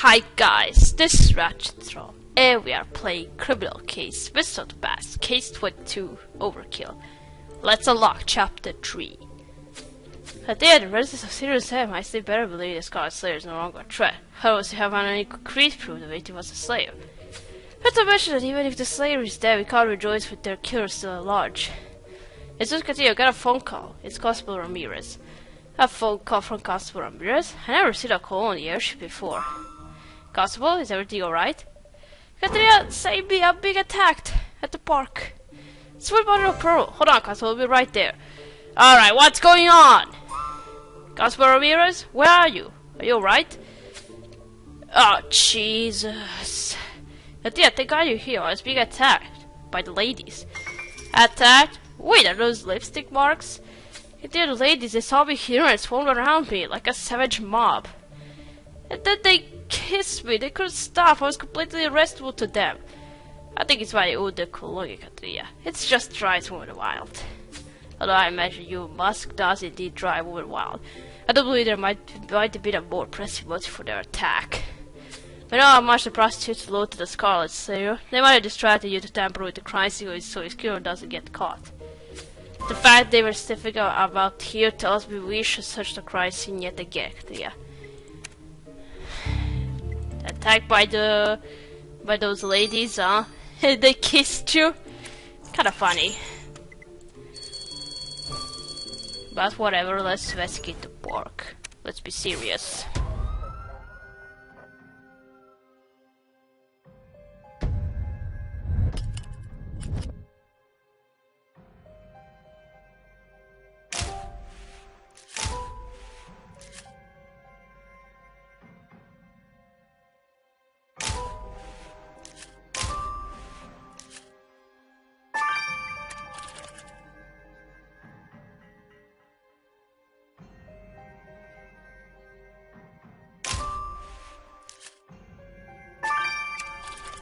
Hi guys, this is Ratchetthrow, and we are playing Criminal Case Whistle to Pass, Case 22, Overkill. Let's unlock Chapter 3. At the end, the residents of serious harm, I still better believe the Scarlet Slayer is no longer a threat. Otherwise, we have any concrete proof that it was a Slayer. Not to mention that even if the Slayer is dead, we can't rejoice with their killer still at large. As soon as continue, I got a phone call. It's Constable Ramirez. A phone call from Constable Ramirez? I never received a call on the airship before. Constable, is everything alright? Katrina, save me, I'm being attacked at the park. Sweet mother of pearl. Hold on, Constable, we'll be right there. Alright, what's going on? Constable Ramirez, where are you? Are you alright? Oh, Jesus. Katrina, thank God you're here. I was being attacked by the ladies. Attacked? Wait, are those lipstick marks? Katrina, the ladies, they saw me here and swarmed around me like a savage mob. And then they kissed me. They couldn't stop. I was completely irresistible to them. I think it's my Overkill, Katrina. It's just drives over the wild. Although I imagine you Musk does indeed drive over the wild. I don't believe there might have been a more pressing motive for their attack. We know how much the prostitutes load to the Scarlet Slayer. They might have distracted you to tamper with the crime scene so his killer doesn't get caught. The fact they were sniffing about here tells me we should search the crime scene yet again, Katrina. Attacked by those ladies, huh? They kissed you? Kinda funny. But whatever, let's investigate the park. Let's be serious.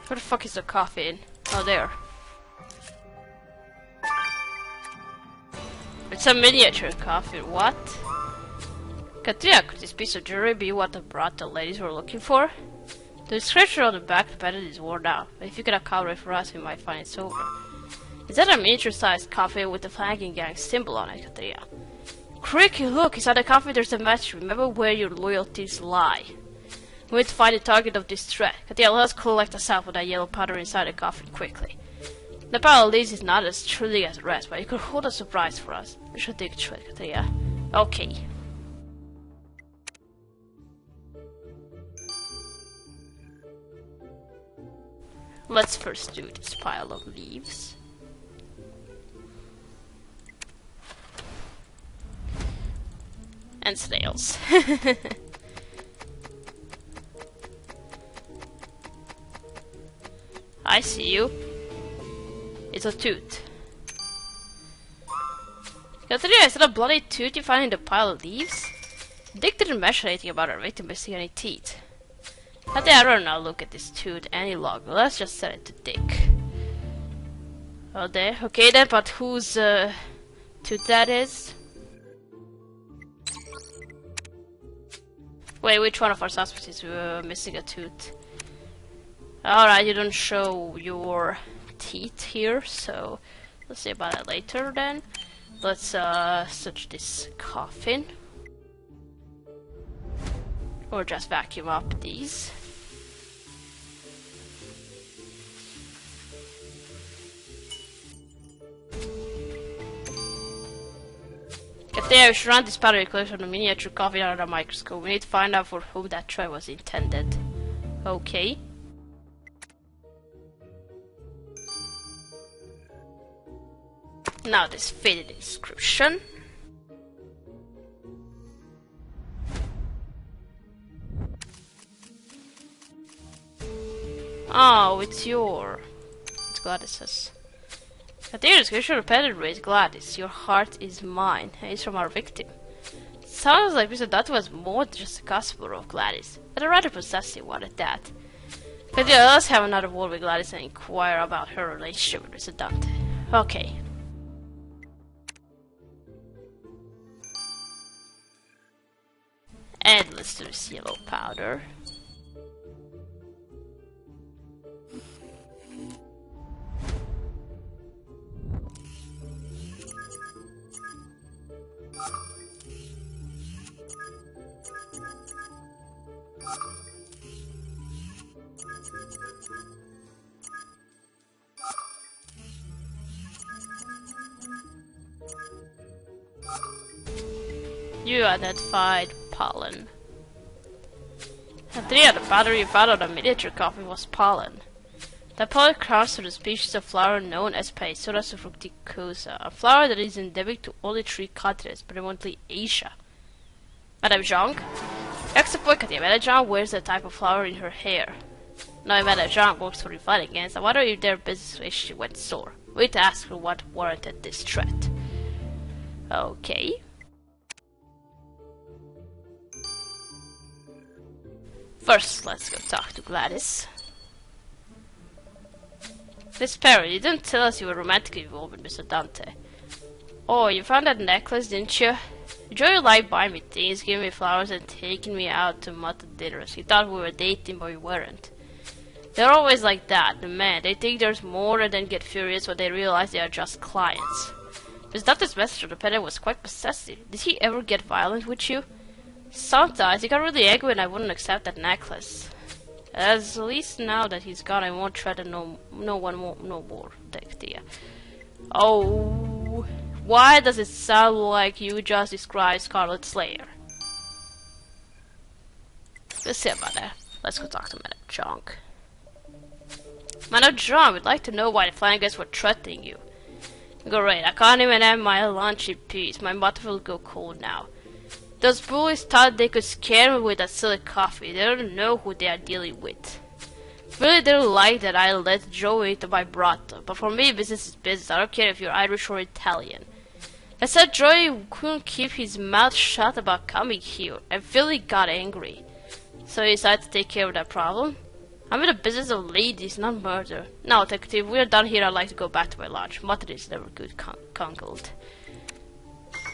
Where the fuck is the coffin? Oh, there. It's a miniature coffin, what? Katrina, could this piece of jewelry be what the brought the ladies were looking for? The description on the back of the pattern is worn out, but if you can account it for us, we might find it's over. Is that a miniature-sized coffin with the flanking gang symbol on it, Katrina? Cricky, look, inside the coffin there's a message. Remember where your loyalties lie. We need to find the target of this threat. Katia, let us collect the sample of that yellow powder inside the coffin quickly. The pile of leaves is not as truly as the rest, but it could hold a surprise for us. We should dig through it, Katia. Okay. Let's first do this pile of leaves. And snails. I see you. It's a tooth. Katrina, is that a bloody tooth you find in the pile of leaves? Dick didn't mention anything about our victim missing any teeth. I think I don't now look at this tooth any longer. Let's just send it to Dick. Oh, there. Okay then, but whose tooth that is? Wait, which one of our suspects is missing a tooth? Alright, you don't show your teeth here, so let's see about that later then. Let's search this coffin. Or just vacuum up these. If there, we should run this powder eclipse on the miniature coffin under a microscope. We need to find out for whom that tray was intended. Okay. Now this faded inscription. Oh, it's Gladys's. Continue description repeated with Gladys. Your heart is mine. And it's from our victim. Sounds like Mr. That was more than just a customer of Gladys, but a rather possessive one at that. Continue, let's have another word with Gladys and inquire about her relationship with Mr. Dante. Okay. And let's do this yellow powder. You identified pollen. And 3 of the battery you found on a miniature coffee was pollen. The pollen comes from the species of flower known as Paesoda fructicosa, a flower that is endemic to only 3 continents, predominantly Asia. Madame Zhang? Except Madame Zhang wears a type of flower in her hair. Now Madame Zhang works for Refining Against. I wonder if their business relationship went sore. Wait to ask her what warranted this threat. Okay. First, let's go talk to Gladys. Miss Perry, you didn't tell us you were romantically involved with Mr. Dante. Oh, you found that necklace, didn't you? Joey liked buying me things, giving me flowers, and taking me out to mutton dinners. He thought we were dating, but we weren't. They're always like that, the men. They think there's more and then get furious when they realize they are just clients. Miss Dante's message on the pen was quite possessive. Did he ever get violent with you? Sometimes he got really angry when I wouldn't accept that necklace. At least now that he's gone, I won't try to no one no more. Oh, why does it sound like you just described Scarlet Slayer? Let's see about that. Let's go talk to Madame Zhang. Madame Zhang would like to know why the flying guys were threatening you. Great, I can't even have my lunch in peace. My bottle will go cold now. Those bullies thought they could scare me with that silly coffee. They don't know who they are dealing with. Really didn't like that I let Joey into my brothel, but for me business is business. I don't care if you're Irish or Italian. I said Joey couldn't keep his mouth shut about coming here, and Philly got angry. So he decided to take care of that problem. I'm in the business of ladies, not murder. Now, detective, we're done here. I'd like to go back to my lodge. Mutton is never good conkled.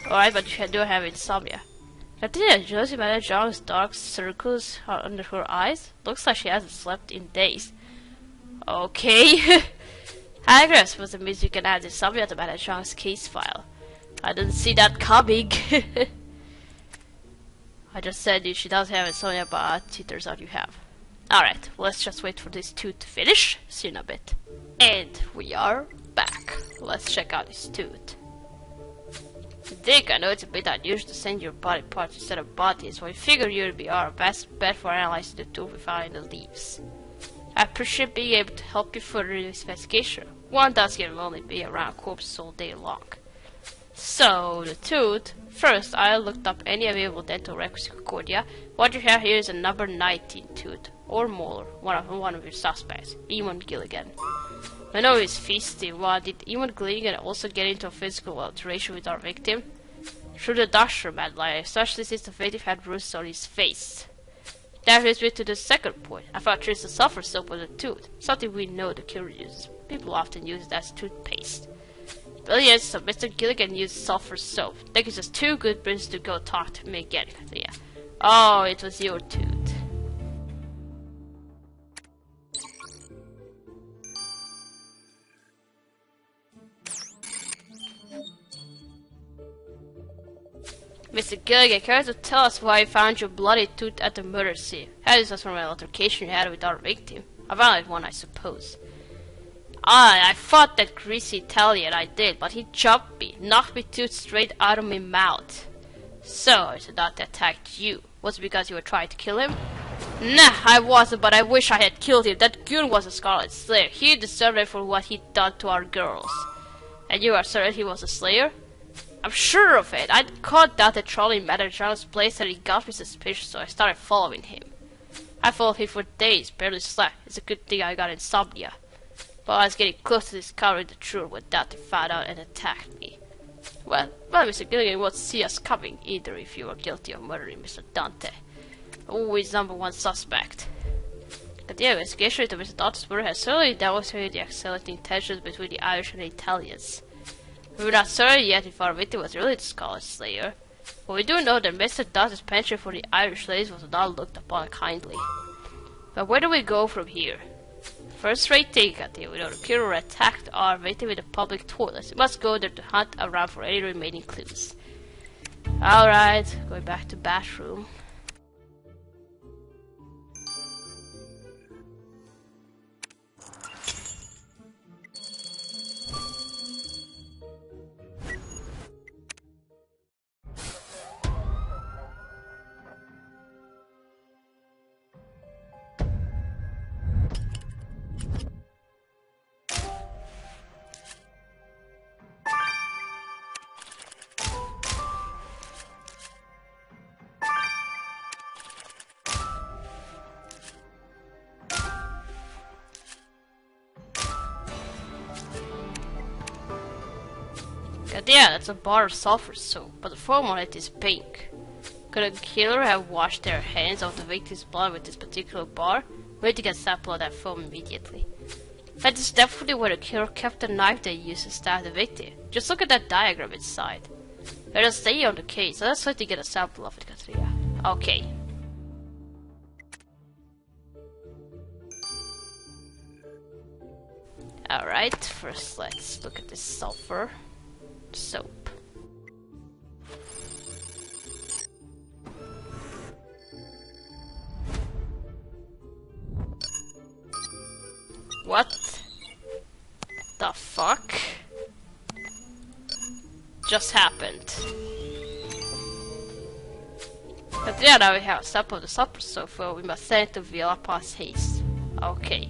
Alright, but you do have insomnia. Did Josie manage John's dark circles under her eyes? Looks like she hasn't slept in days. Okay. I guess was the means you can add insomnia to manage John's case file. I didn't see that coming. I just said she does have insomnia, but it turns out you have. Alright, let's just wait for this tooth to finish. See you in a bit. And we are back. Let's check out this tooth. Dick, I know it's a bit unusual to send your body parts instead of bodies, so I figure you'd be our best bet for analyzing the tooth we found in the leaves. I appreciate being able to help you further in this investigation. One does get lonely being around corpses all day long. So, the tooth. First, I looked up any available dental records in Concordia. What you have here is a number 19 tooth, or molar, one of your suspects, Eamon Gilligan. I know he's feisty. Well, did Eamon Gilligan also get into a physical alteration with our victim? Through the doctor, mad liar, especially since the victim had bruises on his face. That brings me to the second point. I found traces of sulfur soap on the tooth, something we know the killer uses. People often use it as toothpaste. Brilliant, so Mr. Gilligan used sulfur soap. That gives us 2 good reasons to go talk to me again. Yeah. Oh, it was your tooth. Mr. Gilligan, care to tell us why you found your bloody tooth at the murder scene? This was from an altercation you had with our victim. A violent one, I suppose. I fought that greasy Italian, I did, but he jumped me, knocked me tooth straight out of my mouth. So, it's not that attacked you. Was it because you were trying to kill him? Nah, I wasn't, but I wish I had killed him. That goon was a Scarlet Slayer. He deserved it for what he'd done to our girls. And you are certain he was a Slayer? I'm sure of it. I'd caught Dante trolling Madame Zhang's place and he got me suspicious, so I started following him. I followed him for days, barely slept. It's a good thing I got insomnia. But I was getting close to discovering the truth when Dante found out and attacked me. Well, Mr. Gilligan won't see us coming either if you are guilty of murdering Mr. Dante. Always number 1 suspect. The investigation into Mr. Dante's murder has certainly demonstrated the accelerating tensions between the Irish and the Italians. We're not certain yet if our victim was really the Scarlet Slayer, but we do know that Mr. Dante's penchant for the Irish ladies was not looked upon kindly. But where do we go from here? First rate thing, we know the killer attacked our victim in the public toilets. We must go there to hunt around for any remaining clues. Alright, going back to bathroom. But yeah, that's a bar of sulfur soap, but the foam on it is pink. Could a killer have washed their hands of the victim's blood with this particular bar? We need to get a sample of that foam immediately. That is definitely where the killer kept the knife they used to stab the victim. Just look at that diagram inside. Let us stay on the case, so let's try to get a sample of it, Katrina. Okay. Alright, first let's look at this sulfur soap. What the fuck just happened? But yeah, now we have a sample of the sulfur soap, we must send it to Viola past haste. Okay.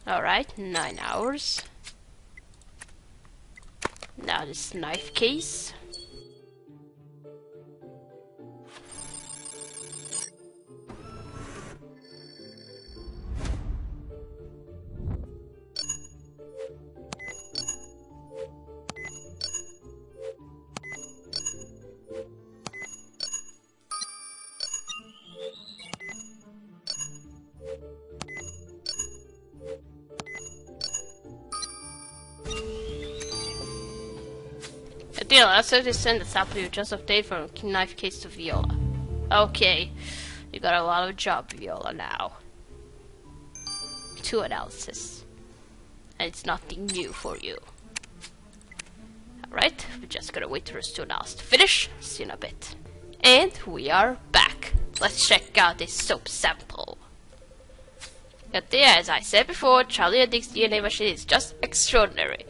Alright, 9 hours. Now this knife case. Deal, I'll certainly send the sample you just obtained from knife case to Viola. Okay, you got a lot of job, Viola, now. 2 analysis. And it's nothing new for you. Alright, we're just gonna wait for those 2 analysis to finish. See you in a bit. And we are back. Let's check out this soap sample. But yeah, as I said before, Charlie and Dick's DNA machine is just extraordinary.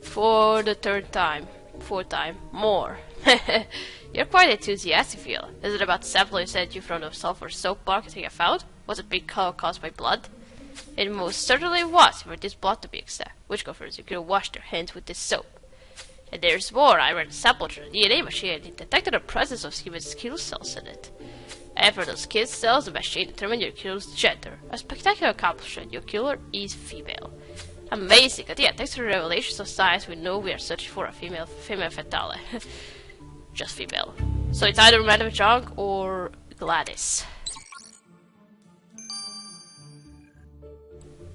For the 3rd time. 4th time. More. You're quite enthusiastic, Phil. Is it about the sample you sent you from the sulfur soap bar I found? Was it big color caused by blood? It most certainly was, for this blood to be exact, which confirms you could have washed your hands with this soap. And there's more. I ran a sample to the DNA machine and it detected the presence of human skin cells in it. And for those skin cells, the machine determined your killer's gender. A spectacular accomplishment. Your killer is female. Amazing. And yeah, thanks to the revelations of science, we know we are searching for a female fatale. Just female. So it's either Madame Jung or Gladys.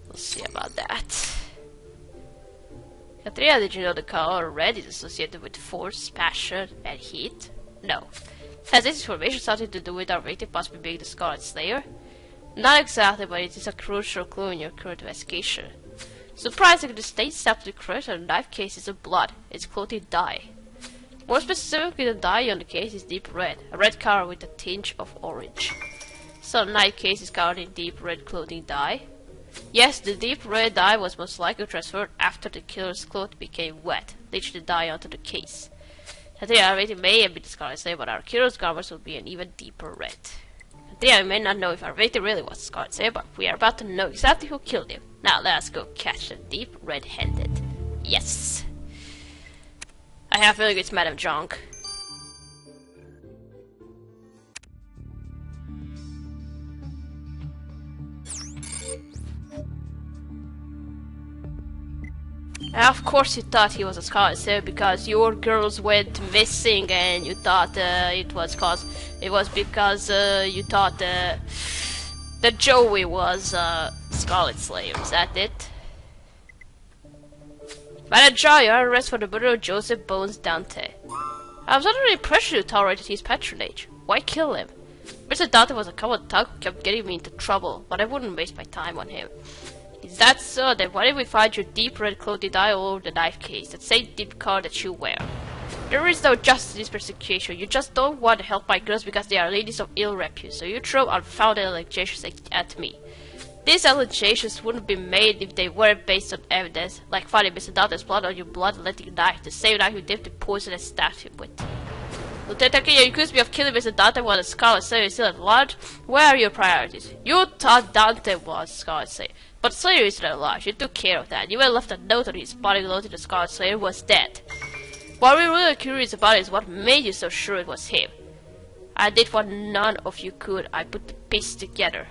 We'll see about that. Katrina, did you know the color red is associated with force, passion, and heat? No. Has this information something to do with our victim possibly being the Scarlet Slayer? Not exactly, but it is a crucial clue in your current investigation. Surprisingly, the state sample correct on the knife case is of blood. It's clothing dye. More specifically, the dye on the case is deep red, a red color with a tinge of orange. So the knife case is covered in deep red clothing dye. Yes, the deep red dye was most likely transferred after the killer's clothes became wet, leaching the dye onto the case. I think our victim may have been the Scarlet Slayer, but our killer's garments will be an even deeper red. I may not know if our victim really was the Scarlet Slayer, but we are about to know exactly who killed him. Now let us go catch the deep red-handed. Yes. I have a feeling it's Madame Jung. Of course you thought he was a Scarlet Slayer because your girls went missing and you thought it was because you thought that Joey was Scarlet Slayer. Is that it? Madam Joy, you are arrested for the murder of Joseph Bones Dante. I was under the impression you tolerated his patronage. Why kill him? Mr. Dante was a common thug who kept getting me into trouble, but I wouldn't waste my time on him. Is that so? Then why did we find your deep red clothing dye all over the knife case? That same deep color that you wear. There is no justice in this persecution. You just don't want to help my girls because they are ladies of ill repute, so you throw unfounded allegations at me. These allegations wouldn't be made if they weren't based on evidence, like finding Mr. Dante's blood on your blood-letting knife, the same knife you dipped in poison and stabbed him with. Lieutenant King, you accused me of killing Mr. Dante while the Scarlet Slayer is still at large? Where are your priorities? You thought Dante was Scarlet Slayer, but Slayer is still alive. You took care of that. You even left a note on his body noting the Scarlet Slayer was dead. What we're really curious about is what made you so sure it was him. I did what none of you could. I put the pieces together.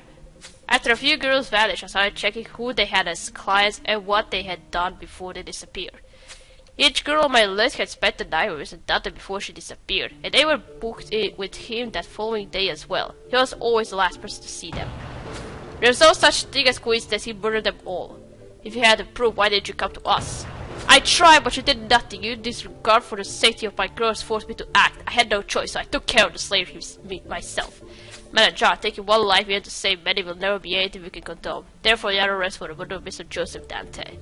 After a few girls vanished, I started checking who they had as clients and what they had done before they disappeared. Each girl on my list had spent the night with Dante before she disappeared, and they were booked in with him that following day as well. He was always the last person to see them. There's no such thing as coincidence, he murdered them all. If you had the proof, why didn't you come to us? I tried, but you did nothing. Your disregard for the safety of my girls forced me to act. I had no choice, so I took care of the slavery myself. Manager, taking one life here to save many will never be anything we can condone. Therefore, you are arrested for the murder of Mr. Joseph Dante.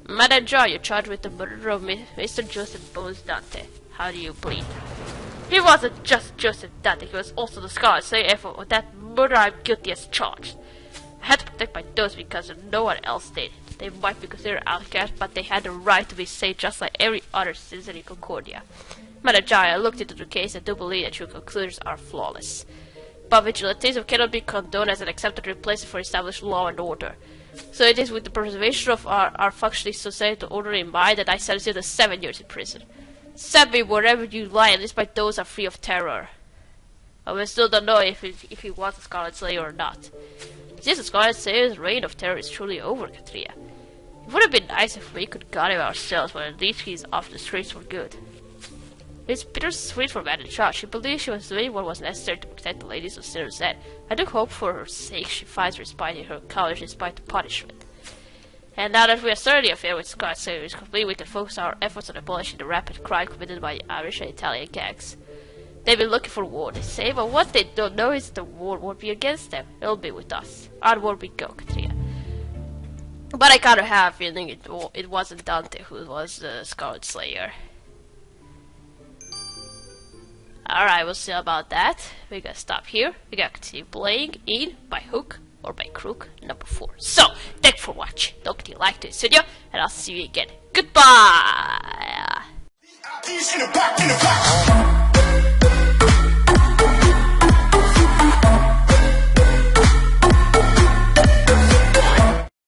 Manager, you're charged with the murder of Mr. Joseph Bones Dante. How do you plead? He wasn't just Joseph Dante, he was also the Scarlet Slayer, and for that murder I'm guilty as charged. I had to protect my daughters because no one else did. They might be considered outcasts, but they had the right to be saved just like every other citizen in Concordia. Manager, I looked into the case and do believe that your conclusions are flawless. But vigilantism cannot be condoned as an accepted replacement for established law and order. So it is with the preservation of our functioning societal order in mind that I sentence you to 7 years in prison. Send me wherever you lie, at least my daughters are free of terror. But we still don't know if he was a Scarlet Slayer or not. Since the Scarlet Slayer's reign of terror is truly over, Katria. It would have been nice if we could guard him ourselves, but at least he's off the streets for good. It's bittersweet for Manager. She believed she was doing what was necessary to protect the ladies of Sinner's Head. I do hope for her sake she finds respite in her college despite the punishment. And now that we are starting the affair with Scarlet Slayer is complete, we can focus our efforts on abolishing the rapid crime committed by the Irish and Italian gangs. They've been looking for war, they say, but what they don't know is the war won't be against them. It'll be with us. Onward we go, Katria. But I kind of have a feeling it wasn't Dante who was the Scarlet Slayer. Alright, we'll see about that. We're gonna stop here. We're gonna continue playing in By Hook or By Crook number 4. So, thanks for watching. Don't forget to like this video, and I'll see you again. Goodbye!